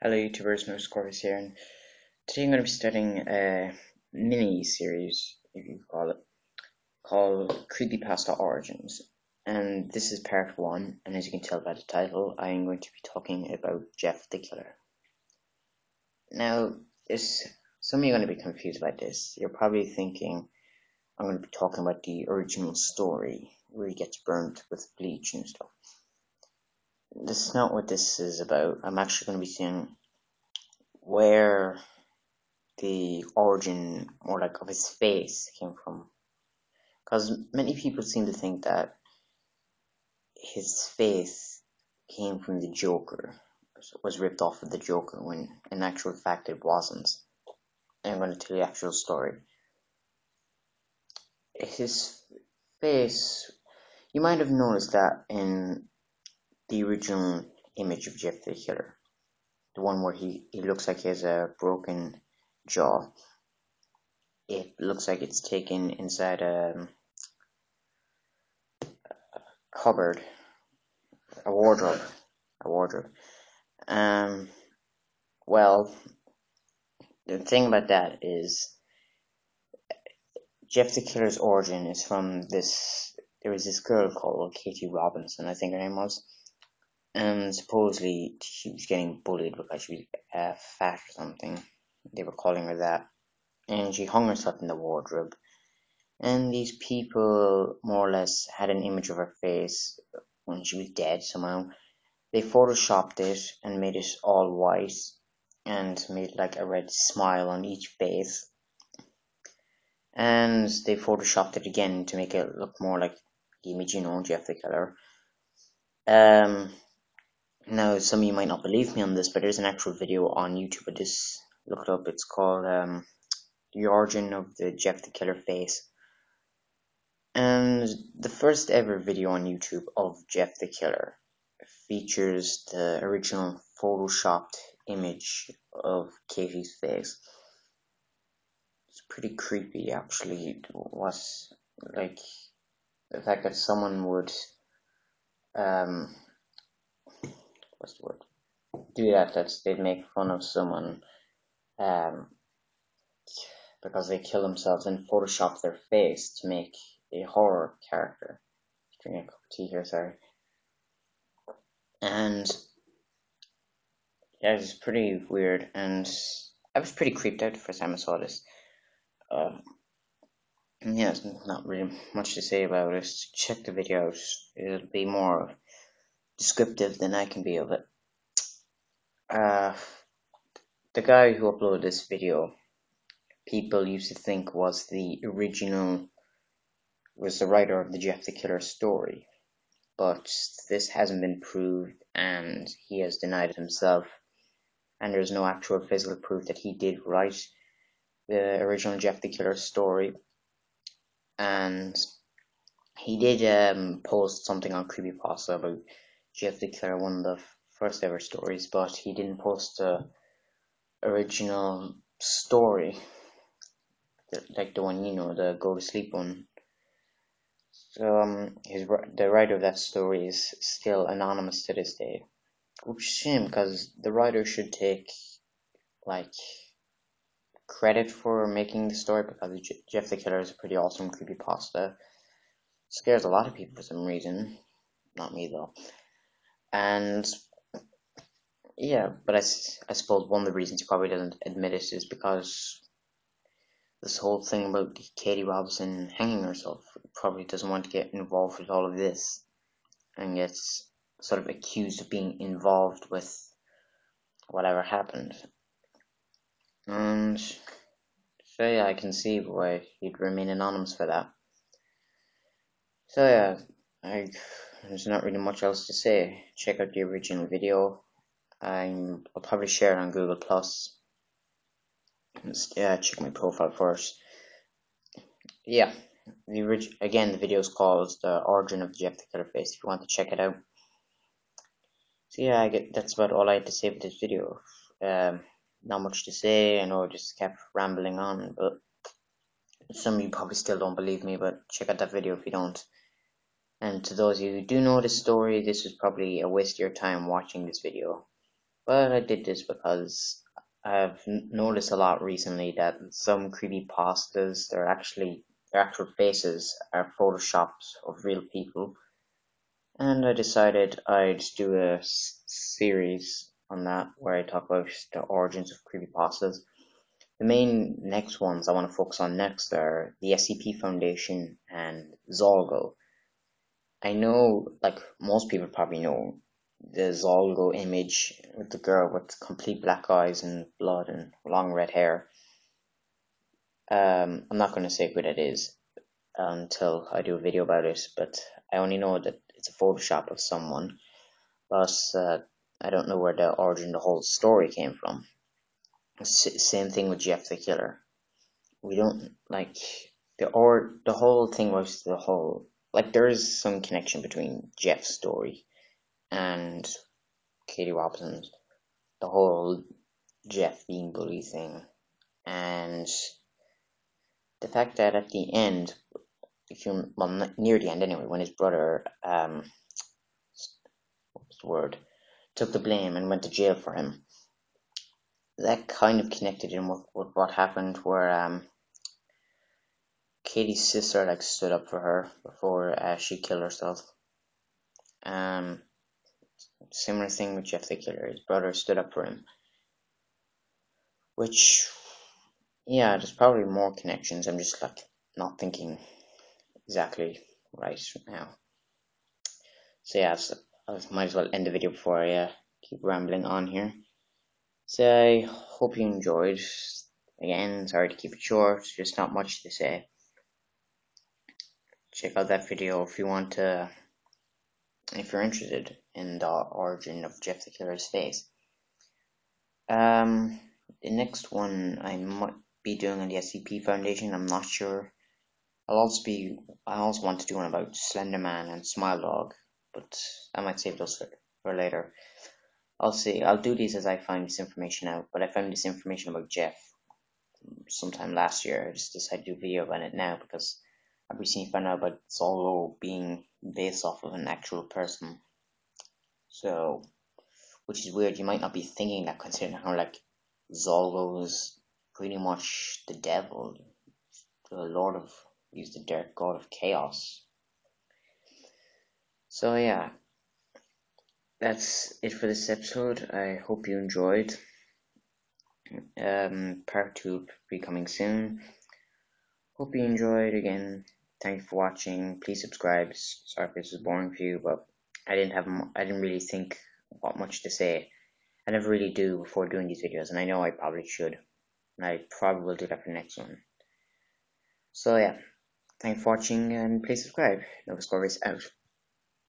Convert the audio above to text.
Hello YouTubers, no Scorpius here, and today I'm going to be starting a mini-series, if you call it, called Creepypasta Origins. And this is part 1, and as you can tell by the title, I am going to be talking about Jeff the Killer. Now, some of you are going to be confused about this. You're probably thinking I'm going to be talking about the original story, where he gets burnt with bleach and stuff. This is not what this is about. I'm actually going to be saying where the origin, more like, of his face came from. Because many people seem to think that his face came from the Joker, was ripped off of the Joker, when in actual fact it wasn't. And I'm going to tell you the actual story. His face, you might have noticed that in the original image of Jeff the Killer, the one where he looks like he has a broken jaw. It looks like it's taken inside a cupboard, a wardrobe. Well, the thing about that is Jeff the Killer's origin is from this. There was this girl called Katie Robinson, I think her name was, and supposedly she was getting bullied because she was fat or something. They were calling her that, and she hung herself in the wardrobe. And these people more or less had an image of her face when she was dead somehow. They photoshopped it and made it all white and made like a red smile on each face. And they photoshopped it again to make it look more like the image, Jeff the Killer. Now, some of you might not believe me on this, but there's an actual video on YouTube of this. Look it up. It's called The Origin of the Jeff the Killer Face. And the first ever video on YouTube of Jeff the Killer features the original photoshopped image of Katie's face. It's pretty creepy, actually. It was like the fact that someone would what's the word? Do that. They'd make fun of someone because they kill themselves and Photoshop their face to make a horror character. Drinking a cup of tea here, sorry. And yeah, it was pretty weird, and I was pretty creeped out the first time I saw this. And yeah, there's not really much to say about it. Check the video out. It'll be more descriptive than I can be of it. The guy who uploaded this video, people used to think was the writer of the Jeff the Killer story, but this hasn't been proved, and he has denied it himself, and there's no actual physical proof that he did write the original Jeff the Killer story. And he did post something on Creepypasta about Jeff the Killer, one of the first ever stories, but he didn't post the original story, like the one, the go to sleep one. So the writer of that story is still anonymous to this day, which is a shame, because the writer should take like credit for making the story, because Jeff the Killer is a pretty awesome creepypasta. Scares a lot of people for some reason, not me though. And yeah, but I suppose one of the reasons he probably doesn't admit it is because this whole thing about Katie Robinson hanging herself, probably doesn't want to get involved with all of this, and gets sort of accused of being involved with whatever happened. And so yeah, I can see why he'd remain anonymous for that. So yeah, there's not really much else to say. Check out the original video. I'll probably share it on Google+. Check my profile first. Yeah, the video is called The Origin of Jeff the Killer Face, if you want to check it out. So yeah, that's about all I had to say for this video. Not much to say. I know I just kept rambling on, but some of you probably still don't believe me, but check out that video if you don't. And to those of you who do know this story, this was probably a waste of your time watching this video. But I did this because I've noticed a lot recently that some creepypastas, their actual faces are photoshopped of real people, and I decided I'd do a series on that where I talk about the origins of creepypastas. The main next ones I want to focus on next are the SCP Foundation and Zolgo. I know, like most people probably know, the Zolgo image with the girl with complete black eyes and blood and long red hair. I'm not going to say who that is until I do a video about it, but I only know that it's a Photoshop of someone, but I don't know where the origin of the whole story came from. Same thing with Jeff the Killer. We don't like the whole thing was the whole, like, there is some connection between Jeff's story and Katie Robinson's, the whole Jeff being bullied thing, and the fact that at the end, near the end anyway, when his brother what's the word, took the blame and went to jail for him, that kind of connected in with what happened, where Katie's sister like stood up for her before she killed herself. Similar thing with Jeff the Killer. His brother stood up for him. Which, yeah, there's probably more connections. I'm just like not thinking exactly right now. So yeah, I might as well end the video before I keep rambling on here. So I hope you enjoyed. Again, sorry to keep it short. Just not much to say. Check out that video if you want to, if you're interested in the origin of Jeff the Killer's face. The next one I might be doing on the SCP Foundation. I'm not sure. I also want to do one about Slenderman and Smile Dog, but I might save those for later. I'll see. I'll do these as I find this information out. But I found this information about Jeff sometime last year. I just decided to do a video about it now because I've recently found out about Zolo being based off of an actual person. So, which is weird. You might not be thinking that, considering how like Zolo is pretty much the devil, the Lord of, he's the dark god of chaos. So yeah, that's it for this episode. I hope you enjoyed. Part 2 will be coming soon. Hope you enjoyed. Again, thank you for watching. Please subscribe. Sorry if this was boring for you, but I didn't really think what much to say. I never really do before doing these videos, and I know I probably should. And I probably will do that for the next one. So yeah, thanks for watching, and please subscribe. Nova Scorpius out.